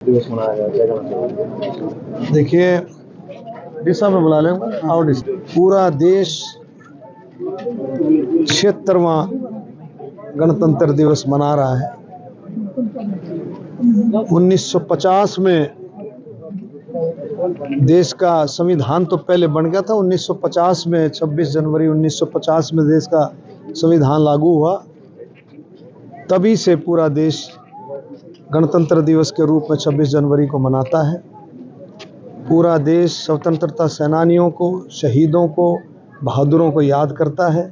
दिवस मनाया गया, क्या कहना चाहिए? देखिए, डिशा में बुला लें और डिश पूरा देश 76वां गणतंत्र दिवस मना रहा है। 1950 में देश का संविधान तो पहले बन गया था। 1950 में 26 जनवरी 1950 में देश का संविधान लागू हुआ। तभी से पूरा देश गणतंत्र दिवस के रूप में 26 जनवरी को मनाता है। पूरा देश स्वतंत्रता सेनानियों को, शहीदों को, बहादुरों को याद करता है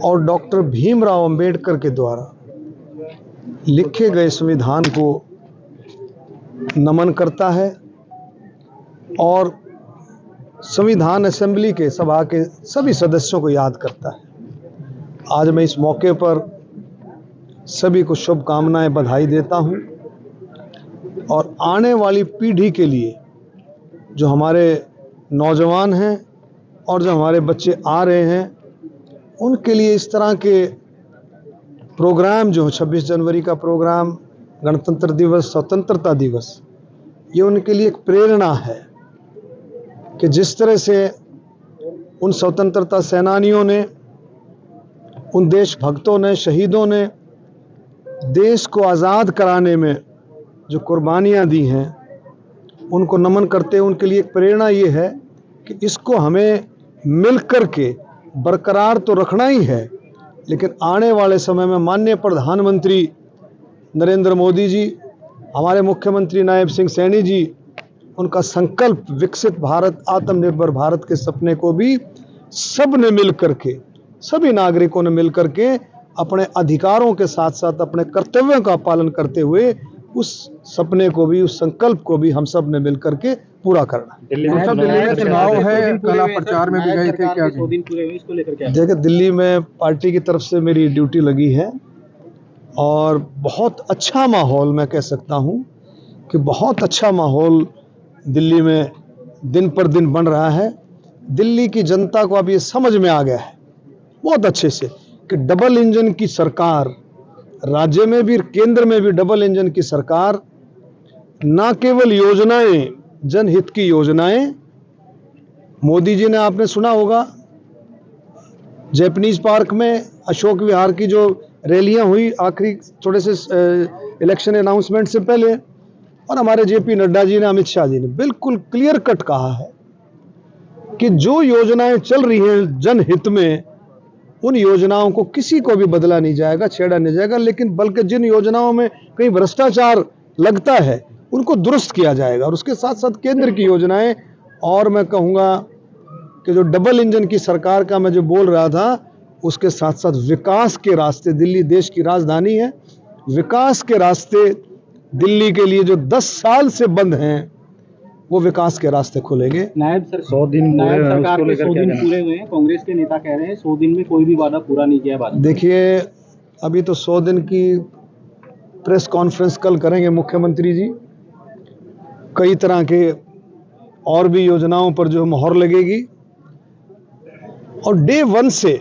और डॉक्टर भीमराव अंबेडकर के द्वारा लिखे गए संविधान को नमन करता है और संविधान असेंबली के सभा के सभी सदस्यों को याद करता है। आज मैं इस मौके पर सभी को शुभकामनाएं, बधाई देता हूं और आने वाली पीढ़ी के लिए, जो हमारे नौजवान हैं और जो हमारे बच्चे आ रहे हैं, उनके लिए इस तरह के प्रोग्राम जो 26 जनवरी का प्रोग्राम, गणतंत्र दिवस, स्वतंत्रता दिवस, ये उनके लिए एक प्रेरणा है कि जिस तरह से उन स्वतंत्रता सेनानियों ने, उन देशभक्तों ने, शहीदों ने देश को आज़ाद कराने में जो कुर्बानियाँ दी हैं, उनको नमन करते हैं। उनके लिए एक प्रेरणा ये है कि इसको हमें मिल कर के बरकरार तो रखना ही है, लेकिन आने वाले समय में माननीय प्रधानमंत्री नरेंद्र मोदी जी, हमारे मुख्यमंत्री नायब सिंह सैनी जी, उनका संकल्प विकसित भारत, आत्मनिर्भर भारत के सपने को भी सब ने मिल कर के, सभी नागरिकों ने मिल कर के अपने अधिकारों के साथ साथ अपने कर्तव्यों का पालन करते हुए उस सपने को भी, उस संकल्प को भी हम सब ने मिल करके पूरा करना। दिल्ली में चुनाव है, कल आप प्रचार में भी गए थे, क्या 100 दिन पूरे हुए, इसको लेकर क्या? देखिए, दिल्ली में पार्टी की तरफ से मेरी ड्यूटी लगी है और बहुत अच्छा माहौल, मैं कह सकता हूं कि बहुत अच्छा माहौल दिल्ली में दिन पर दिन बन रहा है। दिल्ली की जनता को अब ये समझ में आ गया है बहुत अच्छे से कि डबल इंजन की सरकार, राज्य में भी केंद्र में भी डबल इंजन की सरकार, ना केवल योजनाएं, जनहित की योजनाएं, मोदी जी ने, आपने सुना होगा, जैपनीज पार्क में अशोक विहार की जो रैलियां हुई आखिरी थोड़े से इलेक्शन अनाउंसमेंट से पहले, और हमारे जेपी नड्डा जी ने, अमित शाह जी ने बिल्कुल क्लियर कट कहा है कि जो योजनाएं चल रही हैं जनहित में, उन योजनाओं को किसी को भी बदला नहीं जाएगा, छेड़ा नहीं जाएगा, लेकिन बल्कि जिन योजनाओं में कहीं भ्रष्टाचार लगता है उनको दुरुस्त किया जाएगा। और उसके साथ साथ केंद्र की योजनाएं, और मैं कहूँगा कि जो डबल इंजन की सरकार का मैं जो बोल रहा था, उसके साथ साथ विकास के रास्ते, दिल्ली देश की राजधानी है, विकास के रास्ते दिल्ली के लिए जो 10 साल से बंद हैं, वो विकास के रास्ते खुलेंगे। नायब सर, 100 दिन नायब सरकार के 100 दिन पूरे हुए हैं, कांग्रेस के नेता कह रहे हैं 100 दिन में कोई भी वादा पूरा नहीं किया है। देखिए, अभी तो 100 दिन की प्रेस कॉन्फ्रेंस कल करेंगे मुख्यमंत्री जी। कई तरह के और भी योजनाओं पर जो मोहर लगेगी और डे 1 से,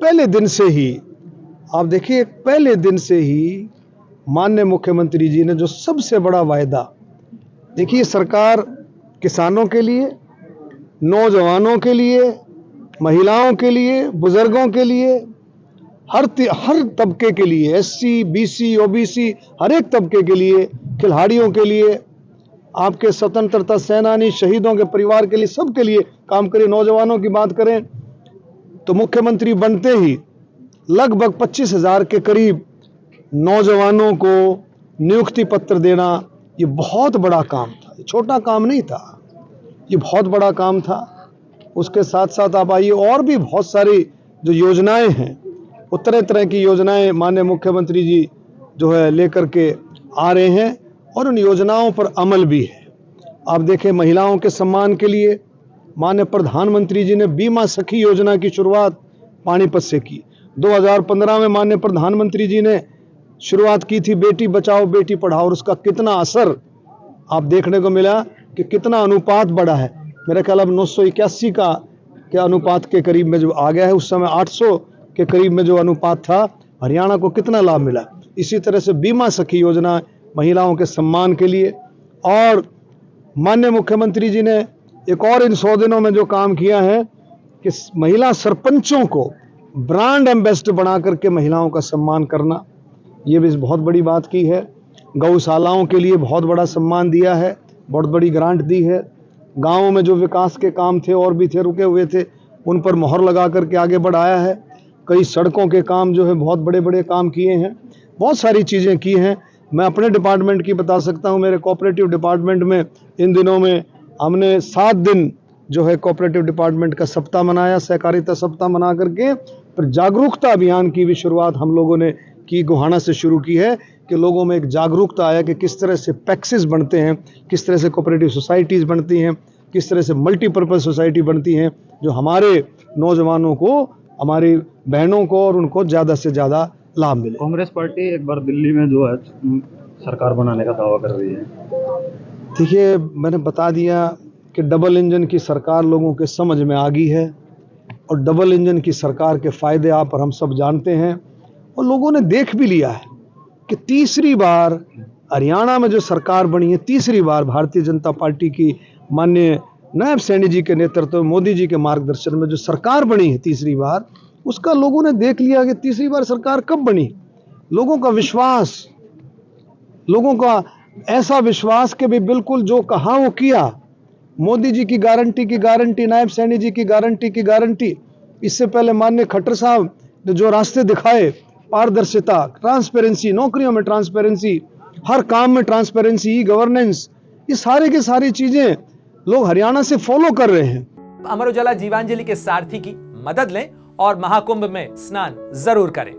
पहले दिन से ही, आप देखिए, पहले दिन से ही माननीय मुख्यमंत्री जी ने जो सबसे बड़ा वायदा, देखिए, सरकार किसानों के लिए, नौजवानों के लिए, महिलाओं के लिए, बुजुर्गों के लिए, हर तबके के लिए, एससी, बीसी, ओबीसी, हर एक तबके के लिए, खिलाड़ियों के लिए, आपके स्वतंत्रता सेनानी, शहीदों के परिवार के लिए, सबके लिए काम करिए। नौजवानों की बात करें तो मुख्यमंत्री बनते ही लगभग 25,000 के करीब नौजवानों को नियुक्ति पत्र देना, ये बहुत बड़ा काम था, ये छोटा काम नहीं था, ये बहुत बड़ा काम था। उसके साथ साथ आप आइए, और भी बहुत सारी जो योजनाएं हैं, वो तरह तरह की योजनाएं माननीय मुख्यमंत्री जी जो है लेकर के आ रहे हैं और उन योजनाओं पर अमल भी है। आप देखें, महिलाओं के सम्मान के लिए माननीय प्रधानमंत्री जी ने बीमा सखी योजना की शुरुआत पानीपत से की। 2015 में माननीय प्रधानमंत्री जी ने शुरुआत की थी बेटी बचाओ बेटी पढ़ाओ, और उसका कितना असर आप देखने को मिला कि कितना अनुपात बढ़ा है। मेरा ख्याल अब 981 के अनुपात के करीब में जो आ गया है, उस समय 800 के करीब में जो अनुपात था, हरियाणा को कितना लाभ मिला। इसी तरह से बीमा सखी योजना महिलाओं के सम्मान के लिए। और माननीय मुख्यमंत्री जी ने एक और इन 100 दिनों में जो काम किया है कि महिला सरपंचों को ब्रांड एम्बेसडर बना करके महिलाओं का सम्मान करना, ये भी बहुत बड़ी बात की है। गौशालाओं के लिए बहुत बड़ा सम्मान दिया है, बहुत बड़ी ग्रांट दी है। गाँवों में जो विकास के काम थे और भी थे, रुके हुए थे, उन पर मोहर लगा करके आगे बढ़ाया है। कई सड़कों के काम जो है बहुत बड़े बड़े काम किए हैं, बहुत सारी चीज़ें की हैं। मैं अपने डिपार्टमेंट की बता सकता हूं। मेरे कोऑपरेटिव डिपार्टमेंट में इन दिनों में हमने 7 दिन जो है कोऑपरेटिव डिपार्टमेंट का सप्ताह मनाया, सहकारिता सप्ताह मना करके। फिर जागरूकता अभियान की भी शुरुआत हम लोगों ने की, गोहाना से शुरू की है कि लोगों में एक जागरूकता आया कि किस तरह से पैक्सेस बनते हैं, किस तरह से कोऑपरेटिव सोसाइटीज़ बनती हैं, किस तरह से मल्टीपर्पज़ सोसाइटी बनती हैं, जो हमारे नौजवानों को, हमारी बहनों को और उनको ज़्यादा से ज़्यादा लाभ मिले। कांग्रेस पार्टी एक बार दिल्ली में जो है सरकार बनाने का दावा कर रही है। देखिए, मैंने बता दिया कि डबल इंजन की सरकार लोगों के समझ में आ गई है और डबल इंजन की सरकार के फ़ायदे आप और हम सब जानते हैं और लोगों ने देख भी लिया है कि तीसरी बार हरियाणा में जो सरकार बनी है, तीसरी बार भारतीय जनता पार्टी की माननीय नायब सैनी जी के नेतृत्व में, मोदी जी के मार्गदर्शन में जो सरकार बनी है तीसरी बार, उसका लोगों ने देख लिया कि तीसरी बार सरकार कब बनी। लोगों का विश्वास, लोगों का ऐसा विश्वास कि भी बिल्कुल जो कहा वो किया। मोदी जी की गारंटी, नायब सैनी जी की गारंटी। इससे पहले माननीय खट्टर साहब ने जो रास्ते दिखाए, पारदर्शिता, ट्रांसपेरेंसी, नौकरियों में ट्रांसपेरेंसी, हर काम में ट्रांसपेरेंसी, ई गवर्नेंस, ये सारे की सारी चीजें लोग हरियाणा से फॉलो कर रहे हैं। अमर उजाला जीवांजलि के सारथी की मदद लें और महाकुंभ में स्नान जरूर करें।